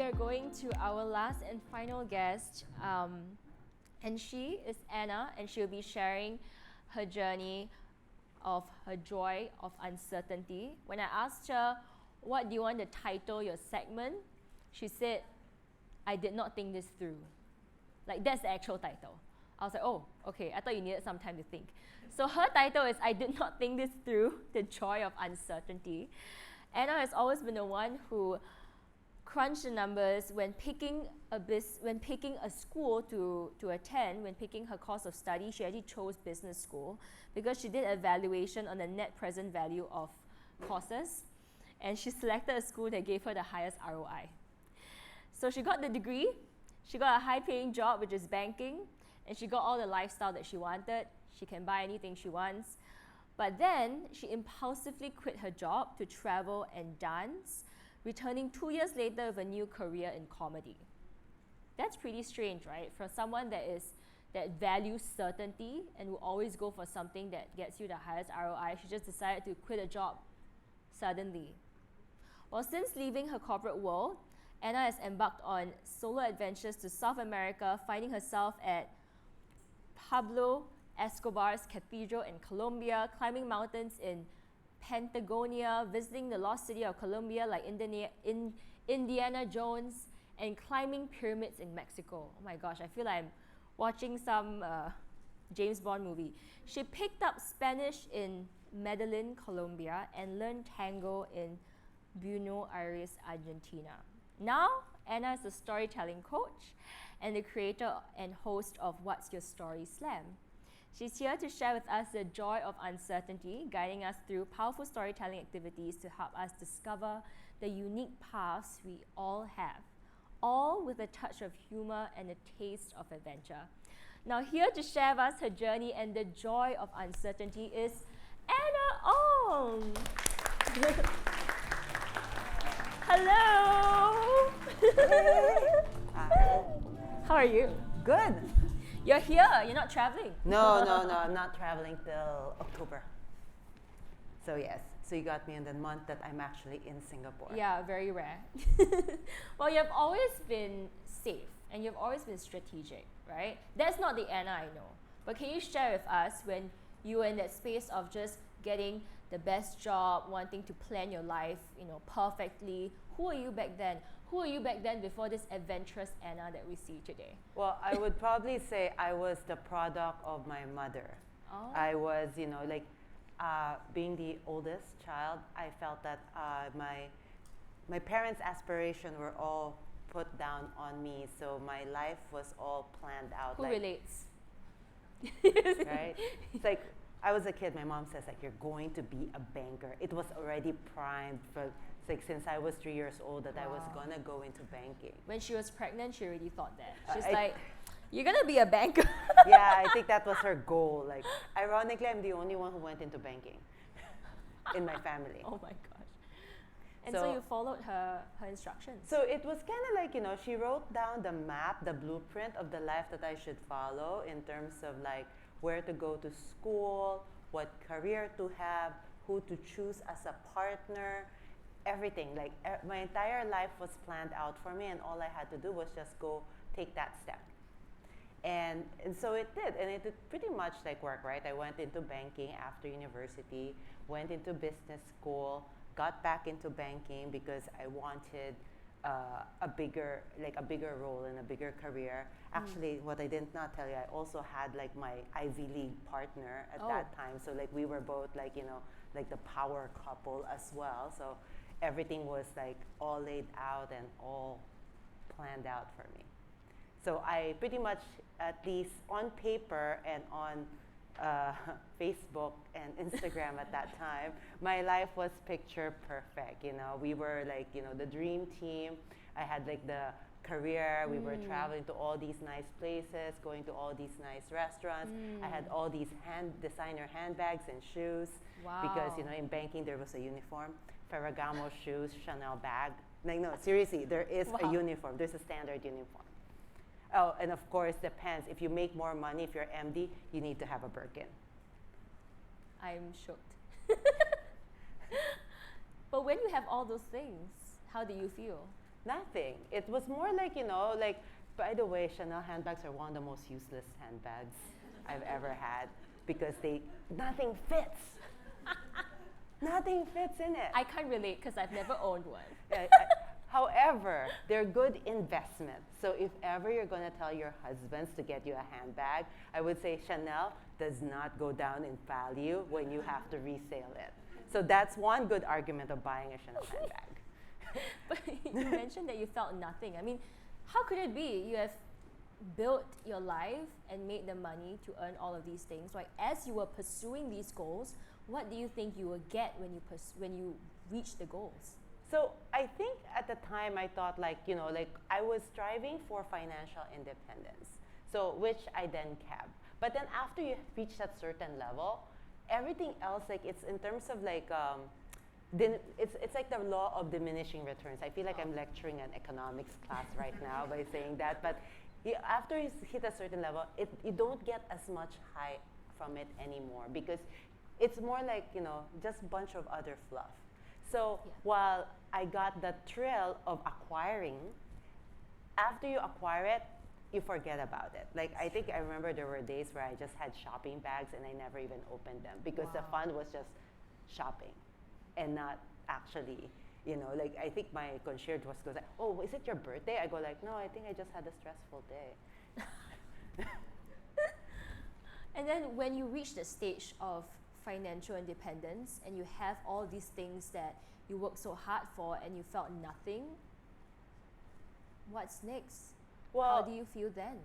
we are going to our last and final guest, and she is Anna, and she'll be sharing her journey of her joy of uncertainty. When I asked her, what do you want to title your segment? She said, I did not think this through. Like, that's the actual title. I was like, oh, okay, I thought you needed some time to think. So her title is, I did not think this through, the joy of uncertainty. Anna has always been the one who crunched the numbers when picking a school to attend, when picking her course of study. She actually chose business school because she did evaluation on the net present value of courses, and she selected a school that gave her the highest ROI. So she got the degree, she got a high-paying job, which is banking, and she got all the lifestyle that she wanted. She can buy anything she wants. But then she impulsively quit her job to travel and dance, returning 2 years later with a new career in comedy. That's pretty strange, right? For someone that values certainty and will always go for something that gets you the highest ROI, she just decided to quit a job suddenly. Well, since leaving her corporate world, Anna has embarked on solo adventures to South America, finding herself at Pablo Escobar's Cathedral in Colombia, climbing mountains in Patagonia, visiting the lost city of Colombia like Indiana Jones, and climbing pyramids in Mexico. Oh my gosh, I feel like I'm watching some James Bond movie. She picked up Spanish in Medellin, Colombia, and learned tango in Buenos Aires, Argentina. Now, Anna is a storytelling coach and the creator and host of What's Your Story Slam. She's here to share with us the joy of uncertainty, guiding us through powerful storytelling activities to help us discover the unique paths we all have, all with a touch of humor and a taste of adventure. Now, here to share with us her journey and the joy of uncertainty is Anna Ong. Hello. Hi. How are you? Good. You're here, you're not traveling. No, I'm not traveling till October. So yes, so you got me in the month that I'm actually in Singapore. Yeah, very rare. Well, you've always been safe and you've always been strategic, right? That's not the Anna I know. But can you share with us when you were in that space of just getting the best job, wanting to plan your life, perfectly? Who were you back then? Who were you back then before this adventurous Anna that we see today? Well, I would probably say I was the product of my mother. Oh. I was, being the oldest child, I felt that my parents' aspirations were all put down on me, so my life was all planned out. Who relates? Right? It's like, I was a kid, my mom says, you're going to be a banker. It was already primed for, since I was 3 years old that I was gonna go into banking. When she was pregnant, she already thought that. She's like, you're gonna be a banker. Yeah, I think that was her goal. Ironically, I'm the only one who went into banking in my family. Oh my gosh. And so you followed her instructions. So it was kind of she wrote down the map, the blueprint of the life that I should follow in terms of where to go to school, what career to have, who to choose as a partner, everything. My entire life was planned out for me, and all I had to do was just go take that step. And so it did, and it did pretty much work, right? I went into banking after university, went into business school, got back into banking because I wanted a bigger role and a bigger career. Actually, what I did not tell you, I also had my Ivy League partner at that time. So we were both the power couple as well. So everything was all laid out and all planned out for me. So I pretty much, at least on paper and on Facebook and Instagram at that time, my life was picture perfect. We were the dream team. I had the career. We were traveling to all these nice places, going to all these nice restaurants. I had all these designer handbags and shoes. Wow. Because in banking there was a uniform, Ferragamo shoes, Chanel bag. No, seriously, there is a uniform. There's a standard uniform. Oh, and of course the pants. If you make more money, if you're MD, you need to have a Birkin. I'm shocked. But when you have all those things, how do you feel? Nothing. It was more like, like, by the way, Chanel handbags are one of the most useless handbags I've ever had because nothing fits. Nothing fits in it. I can't relate because I've never owned one. However, they're good investments. So if ever you're going to tell your husbands to get you a handbag, I would say Chanel does not go down in value when you have to resale it. So that's one good argument of buying a Chanel handbag. But you mentioned that you felt nothing. I mean, how could it be? You have built your life and made the money to earn all of these things. Like as you were pursuing these goals, what do you think you will get when you reach the goals? So I think at the time I thought like I was striving for financial independence. So which I then kept. But then after you reach that certain level, everything else like it's in terms of like it's like the law of diminishing returns. I feel like I'm lecturing an economics class right now by saying that. But after you hit a certain level, you don't get as much high from it anymore because it's more like just a bunch of other fluff. So while I got the thrill of acquiring, after you acquire it, you forget about it. Like I think I remember there were days where I just had shopping bags and I never even opened them because the fun was just shopping and not actually, like I think my concierge goes like, oh, is it your birthday? I go like, no, I think I just had a stressful day. And then when you reach the stage of financial independence and you have all these things that you worked so hard for and you felt nothing, what's next? Well, how do you feel then?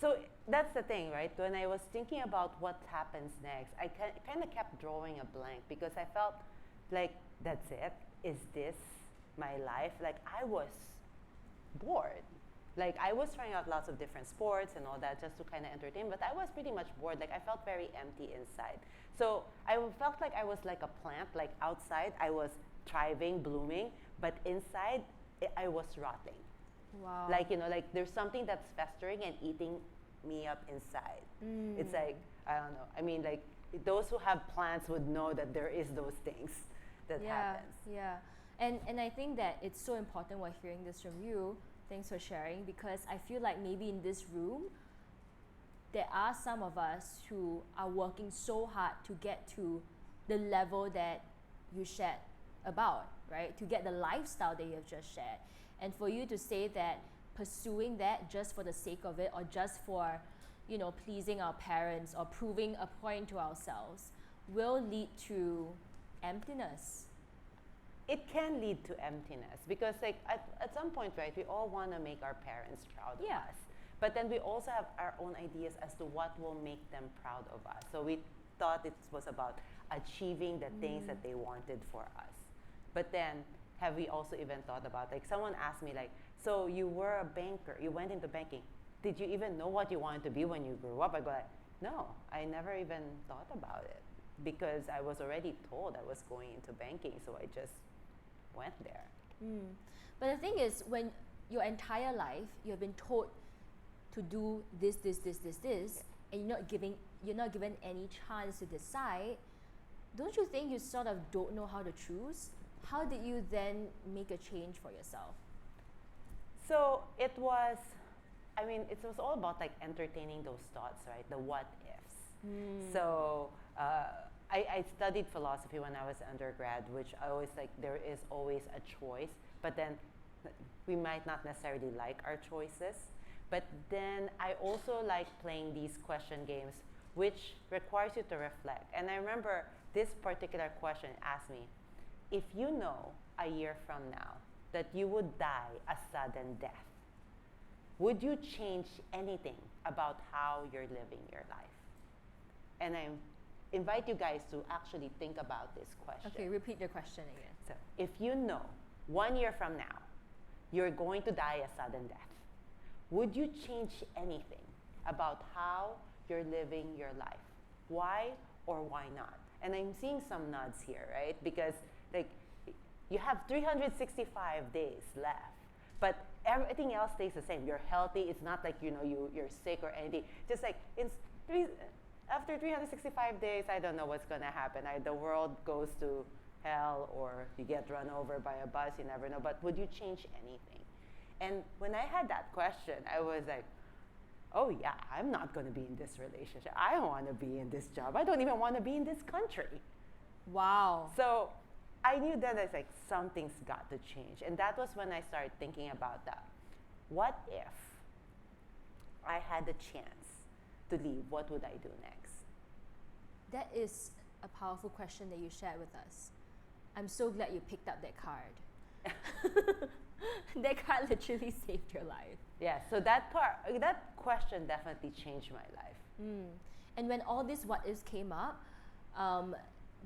So that's the thing, right? When I was thinking about what happens next, I kind of kept drawing a blank because I felt like, that's it? Is this my life? Like I was bored. Like I was trying out lots of different sports and all that just to kind of entertain, but I was pretty much bored. Like I felt very empty inside. So I felt like I was like a plant, like outside I was thriving, blooming, but inside I was rotting. Wow. Like, like there's something that's festering and eating me up inside. It's like, I don't know. I mean, like those who have plants would know that there is those things that happens. Yeah. And I think that it's so important while hearing this from you. Thanks for sharing, because I feel like maybe in this room, there are some of us who are working so hard to get to the level that you shared about, right? To get the lifestyle that you have just shared. And for you to say that pursuing that just for the sake of it or just for, pleasing our parents or proving a point to ourselves will lead to emptiness. It can lead to emptiness because like at some point, right, we all want to make our parents proud of us. But then we also have our own ideas as to what will make them proud of us. So we thought it was about achieving the things that they wanted for us. But then have we also even thought about, like someone asked me like, so you were a banker, you went into banking. Did you even know what you wanted to be when you grew up? I go like, no, I never even thought about it because I was already told I was going into banking. So I just went there. But the thing is, when your entire life you have been told to do this, and you're not given any chance to decide, don't you think you sort of don't know how to choose? How did you then make a change for yourself? So it was all about like entertaining those thoughts, right? The what ifs. So I studied philosophy when I was undergrad, which I always like, there is always a choice, but then we might not necessarily like our choices. But then I also like playing these question games, which requires you to reflect. And I remember this particular question asked me, if you know a year from now that you would die a sudden death, would you change anything about how you're living your life? And I invite you guys to actually think about this question. Okay, repeat the question again. So, if you know 1 year from now you're going to die a sudden death, would you change anything about how you're living your life? Why or why not? And I'm seeing some nods here, right? Because like you have 365 days left, but everything else stays the same. You're healthy. It's not like you're sick or anything. Just like after 365 days, I don't know what's going to happen. The world goes to hell or you get run over by a bus. You never know. But would you change anything? And when I had that question, I was like, oh yeah, I'm not going to be in this relationship. I don't want to be in this job. I don't even want to be in this country. Wow. So I knew then I was like, something's got to change. And that was when I started thinking about that. What if I had the chance to leave? What would I do next? That is a powerful question that you shared with us. I'm so glad you picked up that card. That card literally saved your life. Yeah, so that question definitely changed my life. And when all these what ifs came up,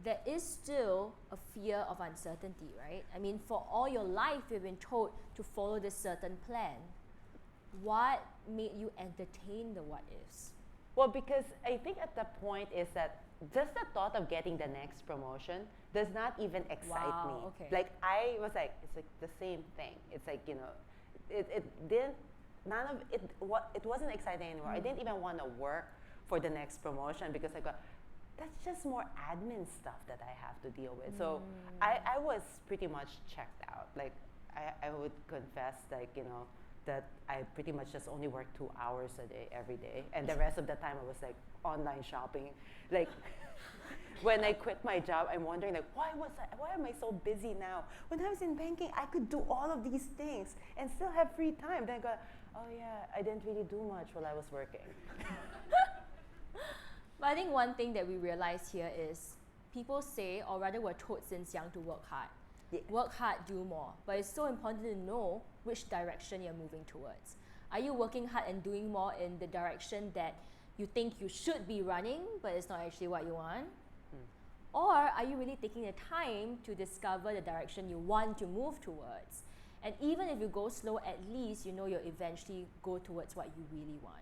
there is still a fear of uncertainty, right? I mean, for all your life, you've been told to follow this certain plan. What made you entertain the what ifs? Well, because I think at the point is that just the thought of getting the next promotion does not even excite me. Okay. Like I was like, it's like the same thing. It's like, you know, it didn't, none of it, it wasn't exciting anymore. I didn't even want to work for the next promotion because I got, that's just more admin stuff that I have to deal with. So I was pretty much checked out. Like I would confess, like, you know, that I pretty much just only worked 2 hours a day every day, and the rest of the time I was like online shopping. Like when I quit my job, I'm wondering like, why am I so busy now? When I was in banking, I could do all of these things and still have free time. Then I go, oh yeah, I didn't really do much while I was working. But I think one thing that we realize here is people say, or rather we're told since young, to work hard. Yeah. Work hard, do more. But it's so important to know which direction you're moving towards. Are you working hard and doing more in the direction that you think you should be running, but it's not actually what you want? Or are you really taking the time to discover the direction you want to move towards? And even if you go slow, at least you know you'll eventually go towards what you really want.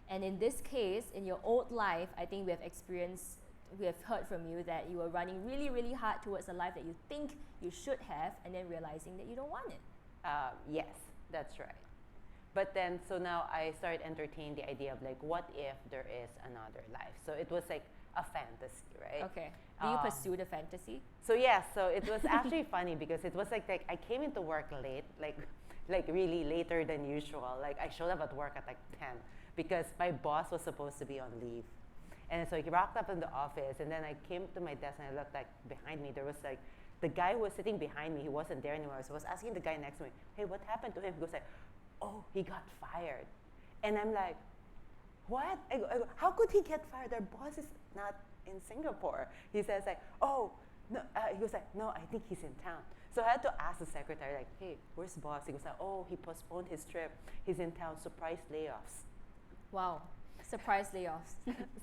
And in this case, in your old life, I think we have heard from you that you were running really, really hard towards a life that you think you should have, and then realizing that you don't want it. Yes, that's right. But then, so now I started entertaining the idea of like, what if there is another life? So it was like a fantasy, right? Okay. Do you pursue the fantasy? So yeah, so it was actually funny because it was like I came into work late, like really later than usual. Like I showed up at work at like 10 because my boss was supposed to be on leave. And so he rocked up in the office, and then I came to my desk and I looked like behind me. There was like the guy who was sitting behind me. He wasn't there anymore. So I was asking the guy next to me, "Hey, what happened to him?" He goes like, "Oh, he got fired." And I'm like, "What?" I go, "How could he get fired? Their boss is not in Singapore." He says like, "Oh, no." He goes like, "No, I think he's in town." So I had to ask the secretary like, "Hey, where's boss?" He goes like, "Oh, he postponed his trip. He's in town. Surprise layoffs." Wow. Surprise layoffs.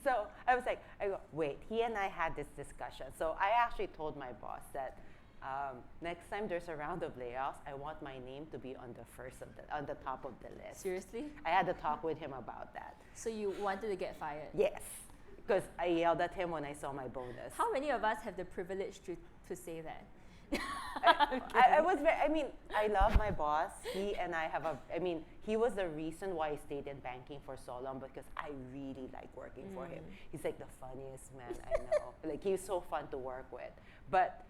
So I was like, I go, wait, he and I had this discussion. So I actually told my boss that next time there's a round of layoffs, I want my name to be on the top of the list. Seriously? I had to talk with him about that. So you wanted to get fired? Yes, because I yelled at him when I saw my bonus. How many of us have the privilege to say that? I was very, I mean, I love my boss. He and I have he was the reason why I stayed in banking for so long because I really like working for him. He's like the funniest man I know. Like he's so fun to work with. But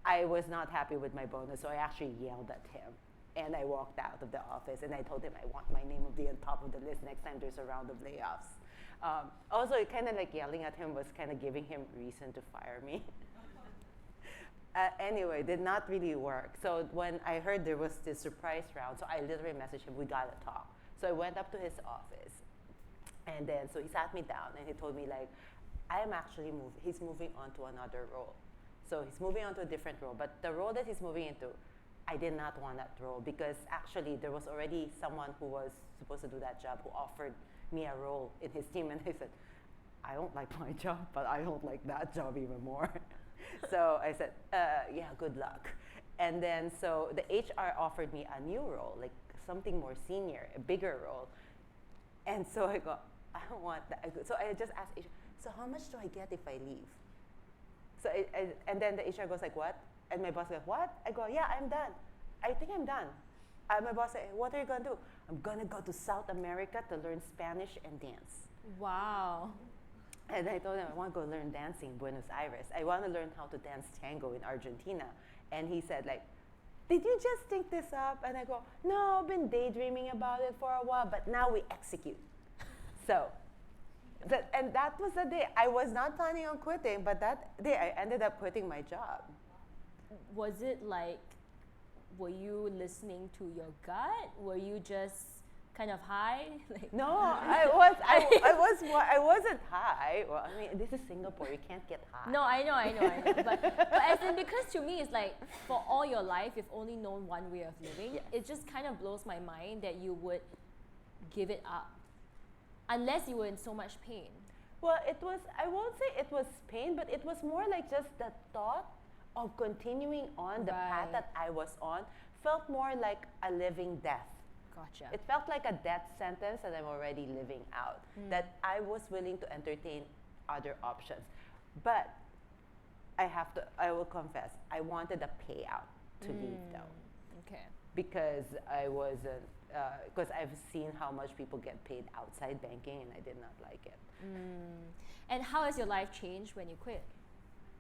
I was not happy with my bonus, so I actually yelled at him. And I walked out of the office and I told him I want my name to be on top of the list next time there's a round of layoffs. Also, kind of like yelling at him was kind of giving him reason to fire me. Anyway, did not really work. So when I heard there was this surprise round, so I literally messaged him, we gotta talk. So I went up to his office, and then so he sat me down and he told me like, he's moving on to another role. So he's moving on to a different role, but the role that he's moving into, I did not want that role because actually there was already someone who was supposed to do that job who offered me a role in his team, and I said, I don't like my job, but I don't like that job even more. So I said, yeah, good luck. And then so the HR offered me a new role, like something more senior, a bigger role. And so I go, I don't want that. So I just asked HR, so how much do I get if I leave? So and then the HR goes like, what? And my boss goes, what? I go, yeah, I'm done. I think I'm done. My boss said, what are you going to do? I'm going to go to South America to learn Spanish and dance. Wow. And I told him, I want to go learn dancing in Buenos Aires. I want to learn how to dance tango in Argentina. And he said, like, did you just think this up? And I go, no, I've been daydreaming about it for a while, but now we execute. So, and that was the day. I was not planning on quitting, but that day I ended up quitting my job. Was it like, were you listening to your gut? Were you just kind of high? Like, No, I wasn't high. Well, I mean, this is Singapore. You can't get high. no, I know. But as in, because to me, it's like, for all your life, you've only known one way of living. Yes. It just kind of blows my mind that you would give it up. Unless you were in so much pain. Well, it was, I won't say it was pain, but it was more like just the thought of continuing on the path Right. that I was on felt more like a living death. Gotcha. It felt like a death sentence that I'm already living out, that I was willing to entertain other options. But I will confess, I wanted a payout to leave though, Okay. because I wasn't, because I've seen how much people get paid outside banking and I did not like it. And how has your life changed when you quit?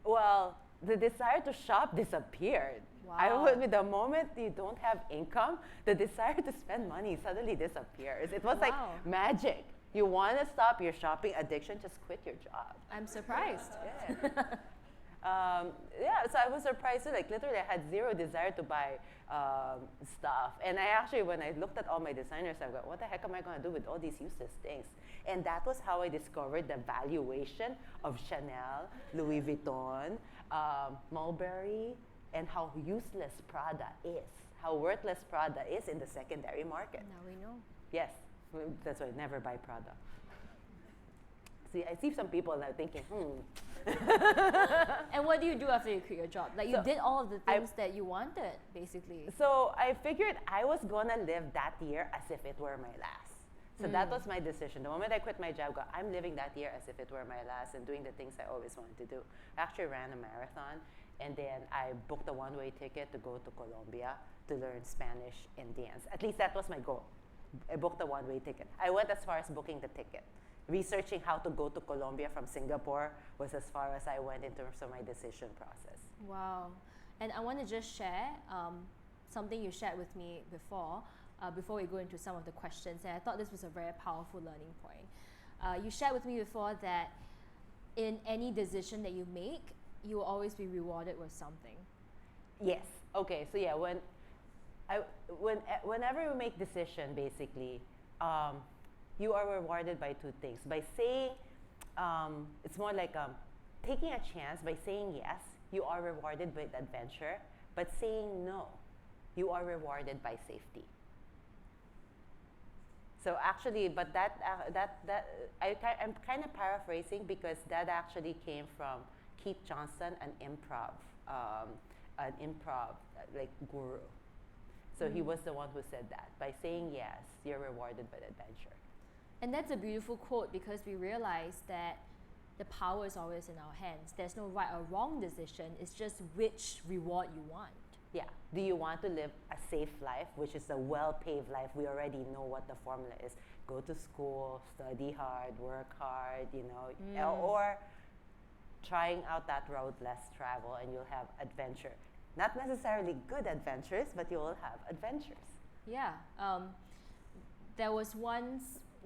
Well, the desire to shop disappeared. Wow. The moment you don't have income, the desire to spend money suddenly disappears. It was like Wow. magic. You want to stop your shopping addiction, just quit your job. I'm surprised. Yeah, so I was surprised too. Like literally, I had zero desire to buy stuff. And I actually, when I looked at all my designers, I go, what the heck am I going to do with all these useless things? And that was how I discovered the valuation of Chanel, Louis Vuitton, Mulberry, and how useless Prada is, how worthless Prada is in the secondary market. Now we know. Yes, that's why I never buy Prada. See, I see some people now thinking, And what do you do after you quit your job? Like, you So, did all of the things that you wanted, basically. So I figured I was gonna live that year as if it were my last. So that was my decision. The moment I quit my job, I'm living that year as if it were my last and doing the things I always wanted to do. I actually ran a marathon, and then I booked a one-way ticket to go to Colombia to learn Spanish and dance. At least that was my goal. I booked a one-way ticket. I went as far as booking the ticket. Researching how to go to Colombia from Singapore was as far as I went in terms of my decision process. Wow. And I want to just share something you shared with me before we go into some of the questions. And I thought this was a very powerful learning point. You shared with me before that in any decision that you make, you will always be rewarded with something. Yes. Okay. So yeah, whenever we make decision, basically, you are rewarded by two things. By saying, it's more like taking a chance. By saying yes, you are rewarded with adventure. But saying no, you are rewarded by safety. So actually, but I'm kind of paraphrasing because that actually came from Keith Johnston, an improv like guru. So he was the one who said that. By saying yes, you're rewarded by adventure. And that's a beautiful quote because we realize that the power is always in our hands. There's no right or wrong decision. It's just which reward you want. Yeah. Do you want to live a safe life, which is a well-paved life? We already know what the formula is. Go to school, study hard, work hard, or trying out that road less travel and you'll have adventure. Not necessarily good adventures, but you will have adventures. Yeah.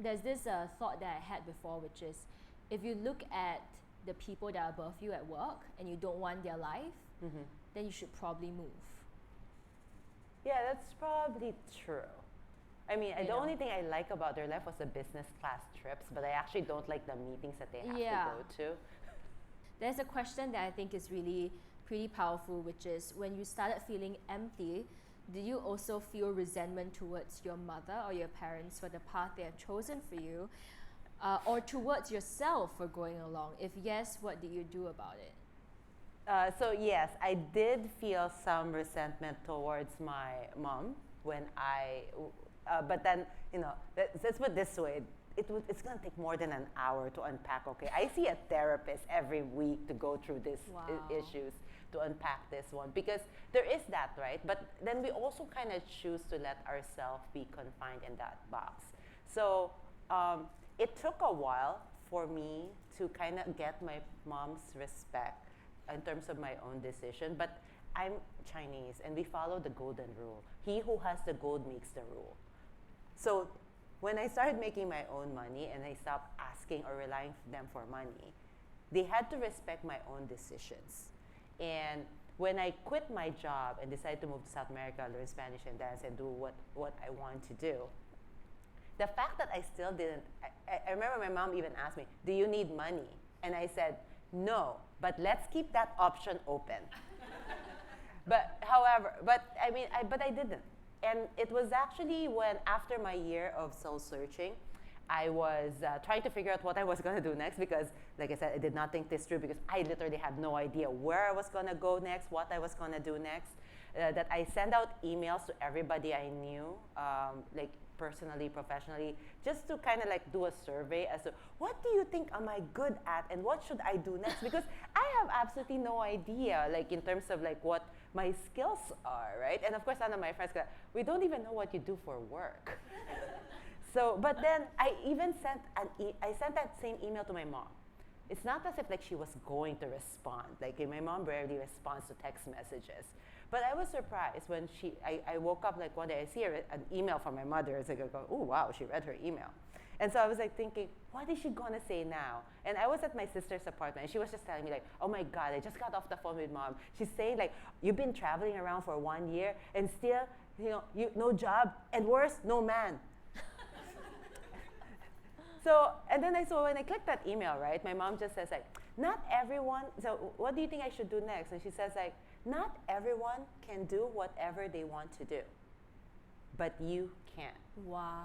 There's this thought that I had before, which is if you look at the people that are above you at work and you don't want their life, then you should probably move. Yeah, that's probably true. I mean, the only thing I like about their life was the business class trips, but I actually don't like the meetings that they have to go to. There's a question that I think is really pretty powerful, which is when you started feeling empty, did you also feel resentment towards your mother or your parents for the path they have chosen for you, or towards yourself for going along? If yes, what did you do about it? So yes, I did feel some resentment towards my mom when but then, let's put it this way, it's going to take more than an hour to unpack, okay? I see a therapist every week to go through these issues, to unpack this one, because there is that, right? But then we also kind of choose to let ourselves be confined in that box. So it took a while for me to kind of get my mom's respect in terms of my own decision, but I'm Chinese and we follow the golden rule. He who has the gold makes the rule. So when I started making my own money and I stopped asking or relying on them for money, they had to respect my own decisions. And when I quit my job and decided to move to South America, learn Spanish and dance and do what I want to do, the fact that I still didn't, I remember my mom even asked me, do you need money? And I said, no, but let's keep that option open. But I didn't. And it was actually when, after my year of soul searching, I was trying to figure out what I was going to do next because, like I said, I did not think this through because I literally had no idea where I was going to go next, what I was going to do next. That I sent out emails to everybody I knew, like personally, professionally, just to kind of like do a survey as to what do you think am I good at and what should I do next? Because I have absolutely no idea, like in terms of like what my skills are, right? And of course, none of my friends go, we don't even know what you do for work. So, but then I even sent I sent that same email to my mom. It's not as if like she was going to respond. Like my mom rarely responds to text messages. But I was surprised when I woke up like one day, I see an email from my mother. It's like, oh wow, she read her email. And so I was like thinking, what is she gonna say now? And I was at my sister's apartment and she was just telling me like, oh my God, I just got off the phone with mom. She's saying like, you've been traveling around for 1 year and still, no job and worse, no man. So, and then when I clicked that email, right, my mom just says like, not everyone, so what do you think I should do next? And she says like, not everyone can do whatever they want to do, but you can. Wow.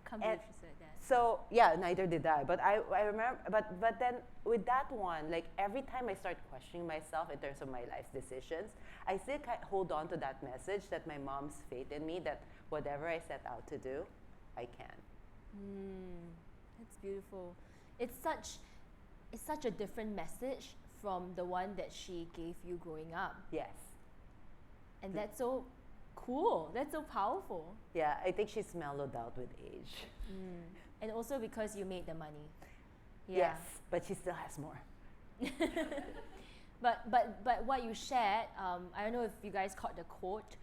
Can't believe she said that. So, yeah, neither did I. But I remember, but then with that one, like every time I start questioning myself in terms of my life's decisions, I still hold on to that message that my mom's faith in me that whatever I set out to do, I can. That's beautiful. It's such a different message from the one that she gave you growing up. Yes. And that's so cool. That's so powerful. Yeah, I think she's mellowed out with age. And also because you made the money. Yeah. Yes, but she still has more. But what you shared, I don't know if you guys caught the quote.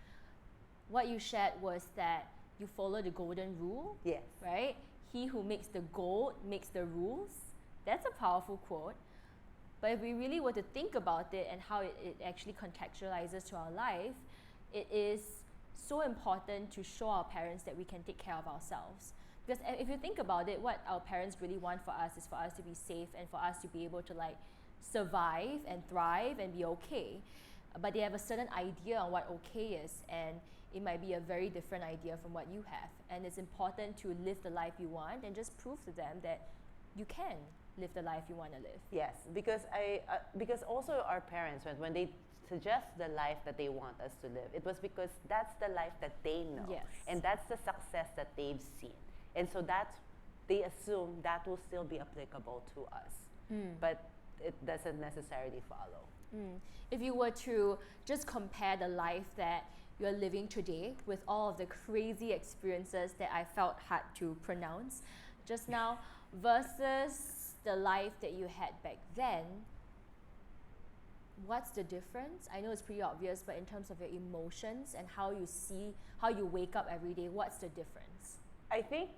What you shared was that you follow the golden rule. Yes. Right? He who makes the gold makes the rules. That's a powerful quote. But if we really were to think about it and how it actually contextualizes to our life, it is so important to show our parents that we can take care of ourselves. Because if you think about it, what our parents really want for us is for us to be safe and for us to be able to like survive and thrive and be okay. But they have a certain idea on what okay is, and it might be a very different idea from what you have. And it's important to live the life you want and just prove to them that you can live the life you want to live. Yes, because also our parents, when they suggest the life that they want us to live, it was because that's the life that they know. Yes. And that's the success that they've seen. And so they assume that will still be applicable to us. But it doesn't necessarily follow. If you were to just compare the life that you're living today with all of the crazy experiences that I felt hard to pronounce just now versus the life that you had back then, what's the difference? I know it's pretty obvious, but in terms of your emotions and how you wake up every day, what's the difference? I think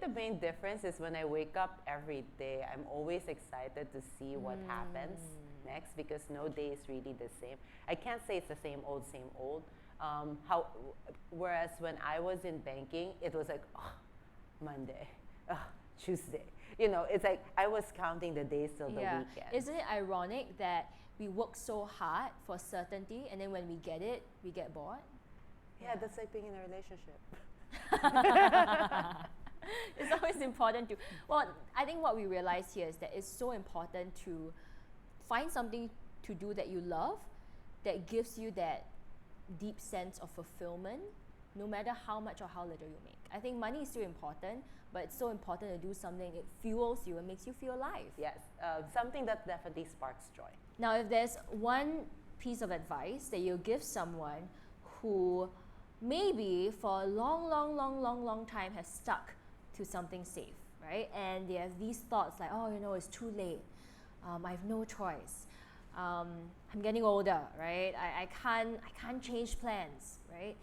the main difference is when I wake up every day, I'm always excited to see what happens next because no day is really the same. I can't say it's the same old. Whereas when I was in banking, it was like, Monday, Tuesday. It's like I was counting the days till the weekend. Isn't it ironic that we work so hard for certainty and then when we get it, we get bored? Yeah, that's like being in a relationship. It's always important to, I think what we realize here is that it's so important to find something to do that you love that gives you that deep sense of fulfillment, no matter how much or how little you make. I think money is still important, but it's so important to do something, it fuels you and makes you feel alive. Yes, something that definitely sparks joy. Now, if there's one piece of advice that you give someone who maybe for a long time has stuck to something safe, right? And they have these thoughts like, it's too late. I have no choice. I'm getting older, right? I can't change plans, right?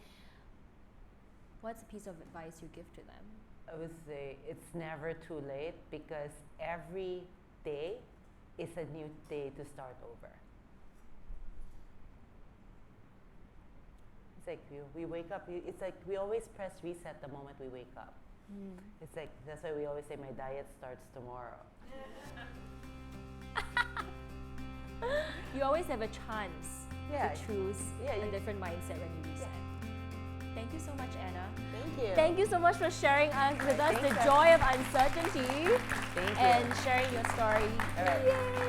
What's a piece of advice you give to them? I would say it's never too late, because every day is a new day to start over. It's like we wake up, it's like we always press reset the moment we wake up. It's like, that's why we always say my diet starts tomorrow. You always have a chance Yeah. to choose Yeah, a you- different mindset when you reset. Thank you so much, Anna. Thank you. Thank you so much for sharing with us the Thanks, joy of uncertainty Thank you. and sharing your story. All right. Yay!